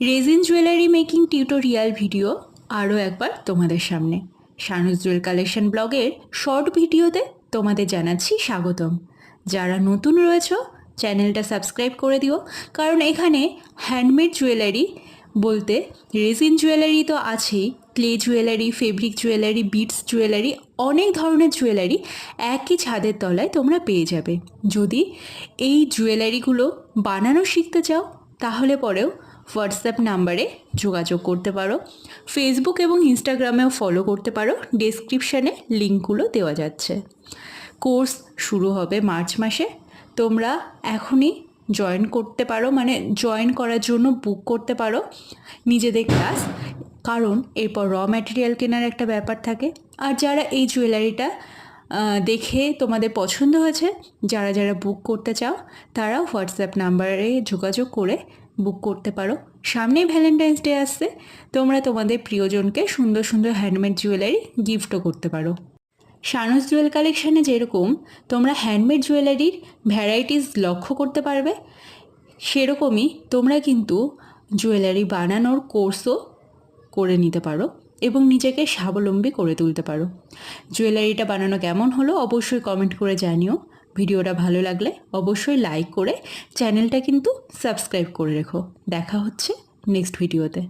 Raisin jewellery making tutorial video আরও একবার তোমাদের সামনে। শানুস জুয়েল কালেকশন ব্লগের শর্ট ভিডিওতে তোমাদের জানাচ্ছি স্বাগতম। যারা নতুন রয়েছ চ্যানেলটা সাবস্ক্রাইব করে দিও, কারণ এখানে হ্যান্ডমেড জুয়েলারি বলতে রেজিন জুয়েলারি তো আছেই, clay jewellery, fabric jewellery, beads jewellery, অনেক ধরনের জুয়েলারি একই ছাদের তলায় তোমরা পেয়ে যাবে। যদি এই জুয়েলারিগুলো বানানো শিখতে চাও তাহলে পরেও হোয়াটসঅ্যাপ নাম্বারে যোগাযোগ করতে পারো, ফেসবুক এবং ইনস্টাগ্রামেও ফলো করতে পারো, ডেসক্রিপশানে লিঙ্কগুলো দেওয়া যাচ্ছে। কোর্স শুরু হবে মার্চ মাসে, তোমরা এখনই জয়েন করতে পারো, মানে জয়েন করার জন্য বুক করতে পারো নিজেদের ক্লাস, কারণ এরপর র ম্যাটেরিয়াল কেনার একটা ব্যাপার থাকে। আর যারা এই জুয়েলারিটা দেখে তোমাদের পছন্দ হয়েছে, যারা যারা বুক করতে চাও তারাও হোয়াটসঅ্যাপ নাম্বারে যোগাযোগ করে বুক করতে পারো। সামনেই ভ্যালেন্টাইন্স ডে আসছে, তোমরা তোমাদের প্রিয়জনকে সুন্দর সুন্দর হ্যান্ডমেড জুয়েলারি গিফটও করতে পারো। শানুস জুয়েল কালেকশানে যেরকম তোমরা হ্যান্ডমেড জুয়েলারির ভ্যারাইটিস লক্ষ্য করতে পারবে, সেরকমই তোমরা কিন্তু জুয়েলারি বানানোর কোর্সও করে নিতে পারো এবং নিজেকে স্বাবলম্বী করে তুলতে পারো। জুয়েলারিটা বানানো কেমন হলো অবশ্যই কমেন্ট করে জানিও। ভিডিওটা ভালো লাগলে অবশ্যই লাইক করে চ্যানেলটা কিন্তু সাবস্ক্রাইব করে রেখো। দেখা হচ্ছে নেক্সট ভিডিওতে।